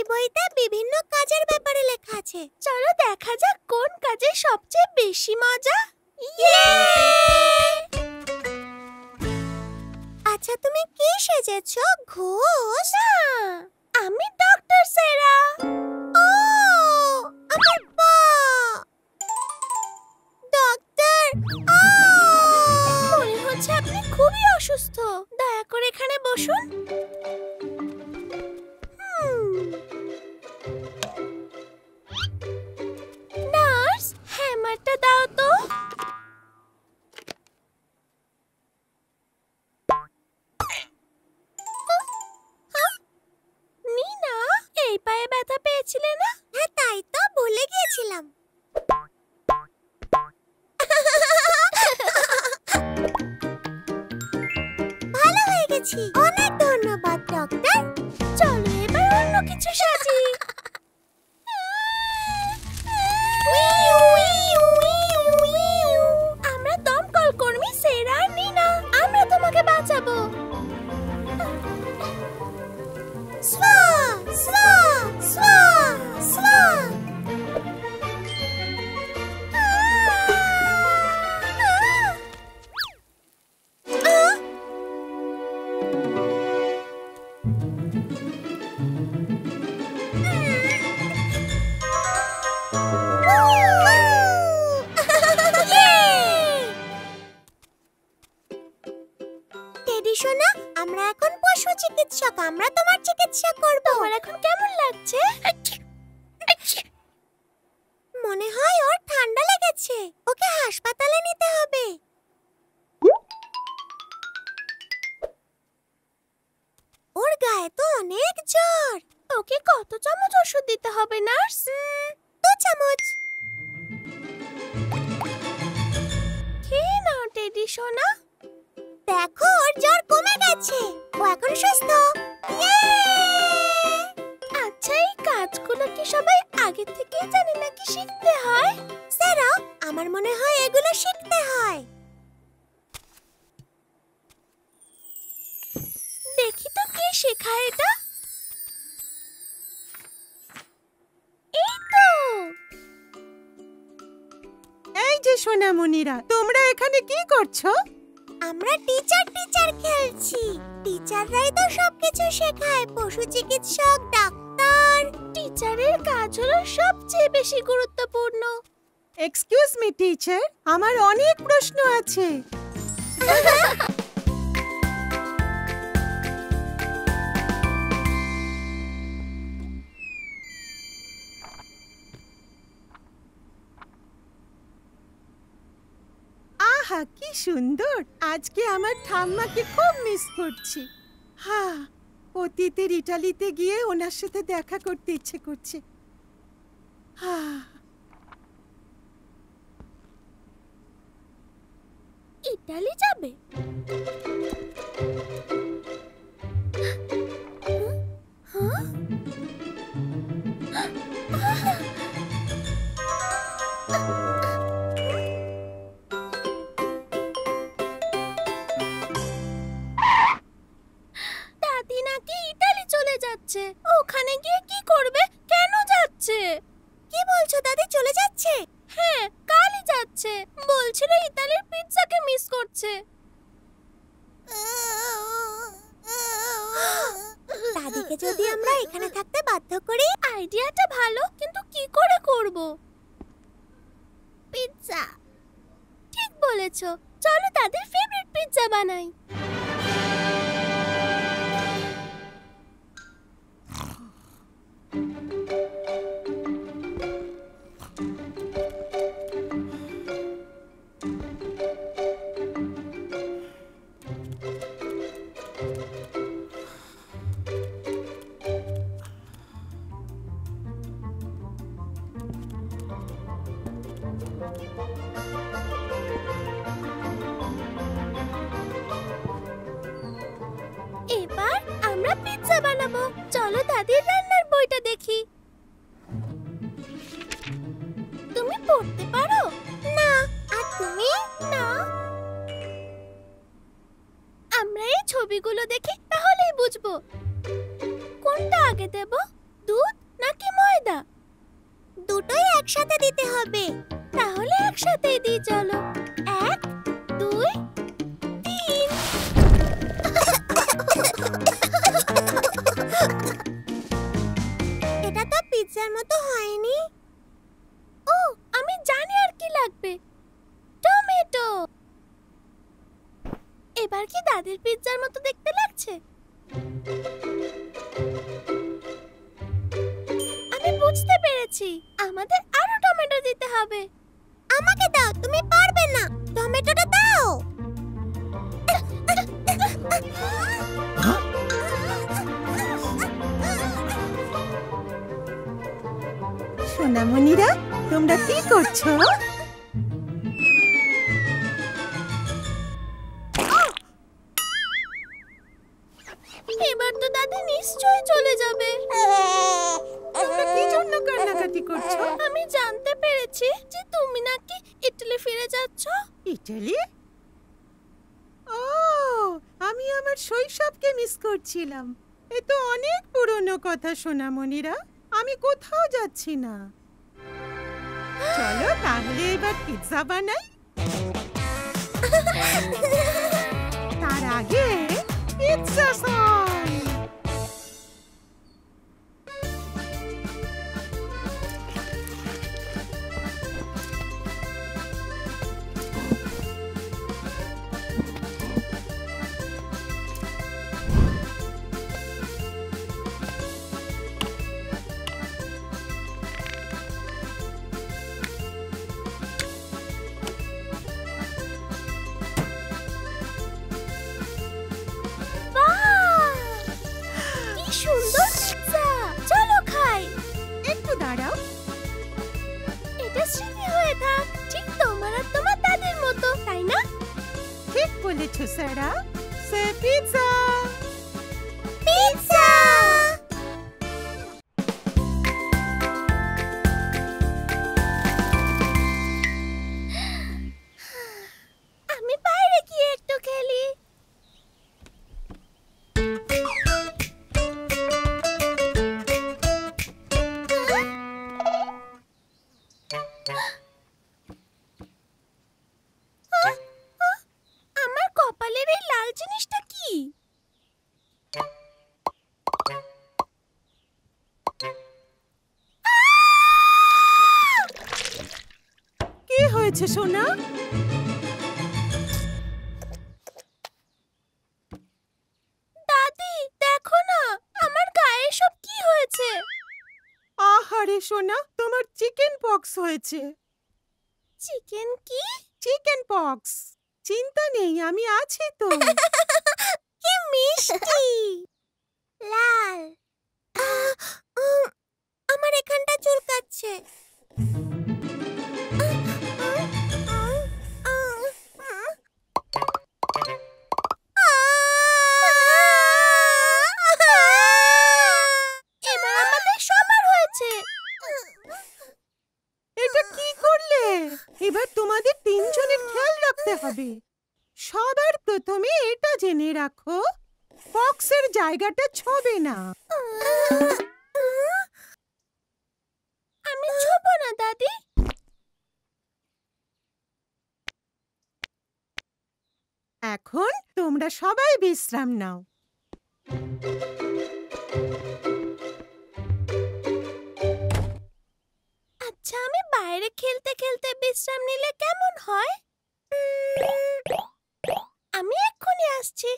বইতে বিভিন্ন কাজের ব্যাপারে লেখা আছে। চলো দেখা যাক কোন কাজে সবচেয়ে বেশি মজা। আচ্ছা, তুমি কি সেজেছো? ঘোষ? না, আমি ডক্টর সেরা। ও, আমার পা। ডক্টর, মনে হচ্ছে আপনি খুবই অসুস্থ। দয়া করে এখানে বসুন। নার্স, হ্যামারটা দাও তো। নীনা, এই পায়ে ব্যথা পেয়েছিলে না? হ্যাঁ, তাই তো ভুলে গিয়েছিলাম। ভালো হয়ে গেছি। অনেক ধন্যবাদ ডক্টর। চলো এবার অন্য কিছু সাজি। আমরা দমকল কর্মী সেরা আর নীনা। আমরা তোমাকে বাঁচাবো। স্বা স্বা স্বা স্বা। টেডি সোনা, আমরা এখন পশু চিকিৎসক। আমরা তোমার চিকিৎসা করব। তোমার এখন কেমন লাগছে? মনে হয় ওর ঠান্ডা লেগেছে। ওকে হাসপাতালে নিতে হবে। ওর গায়ে তো অনেক জ্বর। ওকে কত চামচ ওষুধ দিতে হবে নার্স? 2 চামচ। খেয়ে নাও টেডি সোনা। দেখো, ওর জ্বর কমে গেছে। ও এখন সুস্থ। আচ্ছা, এই কাজগুলো কি সবাই আগে থেকেই জানে নাকি শিখতে হয়? স্যারা, আমার মনে হয় এগুলো শিখতে হয়। দেখি তো কে শেখায় এটা। এই তো। এই যে সোনামণিরা, তোমরা এখানে কি করছো? আমরা টিচার খেলছি। টিচাররাই তো সবকিছু শেখায়। পশু চিকিৎসক, ডাক্তার। টিচারের কাজ হলো সবচেয়ে বেশি গুরুত্বপূর্ণ। এক্সকিউজ মি টিচার, আমার অনেক প্রশ্ন আছে। আহা, কি সুন্দর। আজকে আমার ঠাম্মাকে খুব মিস করছি। হ্যাঁ, অতীতের ইটালিতে গিয়ে ওনার সাথে দেখা করতে ইচ্ছে করছে। ইতালি যাবে? দাদি নাকি ইতালি চলে যাচ্ছে। ওখানে গিয়ে কি করবে? কেন যাচ্ছে? কি বলছো, দাদি চলে যাচ্ছে? হ্যাঁ, কালই যাচ্ছে। বলছিল ইতালির পিৎজাকে মিস করছে। দাদিকে যদি আমরা এখানে থাকতে বাধ্য করি? আইডিয়াটা ভালো, কিন্তু কি করে করব? পিৎজা। ঠিক বলেছো। চলো দাদির ফেভারিট পিৎজা বানাই। এবার আমরা পিৎজা বানাবো। চলো দাদির রান্নার বইটা দেখি। তুমি পড়তে পারো? না। আর তুমি? না। আমরা এই ছবিগুলো দেখি, তাহলেই বুঝবো। কোনটা আগে দেব? দুধ একসাথেই দিই চলো। 1 2 3। এটা তো পিৎজার মতো হয়নি। ও, আমি জানি আর কি লাগবে। টমেটো। এবার কি দাদির পিৎজার মতো দেখতে লাগছে? আমি বুঝতে পেরেছি, আমাদের আরো টমেটো দিতে হবে। আমাকে দাও, তুমি পারবে না। টমেটোটা দাও। সোনামণিরা, তোমরা কি করছো? এবার তো দাদি নিশ্চয়ই চলে যাবে। তোমরা কি জন্য কান্নাকাটি করছো? আমি জানতে পেরেছি যে তুমি নাকি ইটালি ফিরে যাচ্ছ। ইটালি? ও, আমি আমার শৈশবকে মিস করছিলাম। এ তো অনেক পুরনো কথা সোনামণিরা। আমি কোথাও যাচ্ছি না। চলো তাহলে এবার পিৎজা বানাই। তার আগে পিৎজা সং। কি সুন্দর পিৎজা! চলো খাই। একটু দাঁড়াও। এটা স্মৃতি হয়ে থাক, ঠিক তোমার আর তোমার দাদির মতো, তাই না? ঠিক বলেছো সারা। সে পিৎজা। পিৎজা! আমি বাইরে গিয়ে একটু খেলি। আমার কপালের এই লাল জিনিসটা কি? কি হয়েছে সোনা? দাদি দেখো না, আমার গায়ে সব কি হয়েছে। আহারে সোনা, তোমার চিকেন পক্স হয়েছে। চিকেন কি? Chicken pox. চিন্তা নেই, আমি আছি তো। কি মিষ্টি লাল। আমার এখানটা চুলকাচ্ছে। এবার আমাদের সবার হয়েছে। এটা কি করলে? এবার তোমাদের তিনজনের খেয়াল রাখতে হবে। সবার প্রথমে এটা জেনে রাখো, পক্সের জায়গাটা ছোবে না। আমি ছোবো না দাদি। এখন তোমরা সবাই বিশ্রাম নাও। আচ্ছা, আমি বাইরে খেলতে খেলতে বিশ্রাম নিলে কেমন হয়? আমি এক্ষুনি আসছি।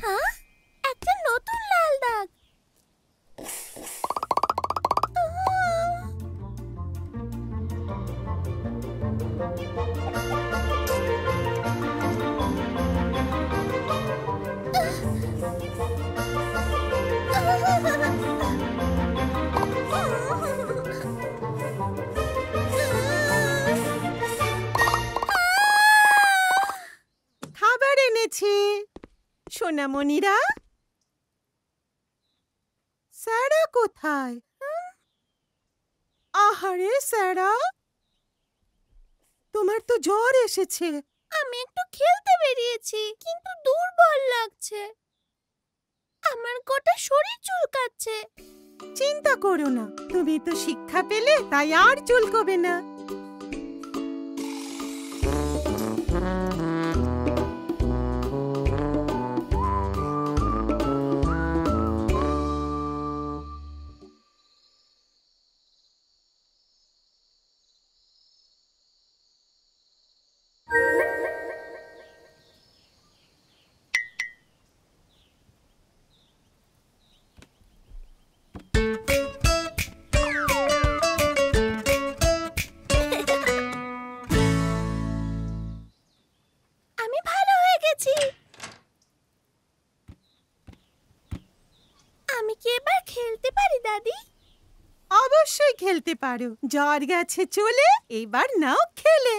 হ্যাঁ, একটা নতুন লাল দাগ। খাবার এনেছি সোনামণিরা। স্যারা কোথায়? আহারে স্যারা, তোমার তো জ্বর এসেছে। আমি একটু খেলতে বেরিয়েছি, কিন্তু দুর্বল লাগছে। আমার গোটা শরীর চুলকাচ্ছে। চিন্তা করো না, তুমি তো শিক্ষা পেলে, তাই আর চুলকবে না। আমি ভালো হয়ে গেছি। আমি কি এবার খেলতে পারি দাদি? অবশ্যই খেলতে পারো, জ্বর গেছে চলে, এবার নাও খেলে।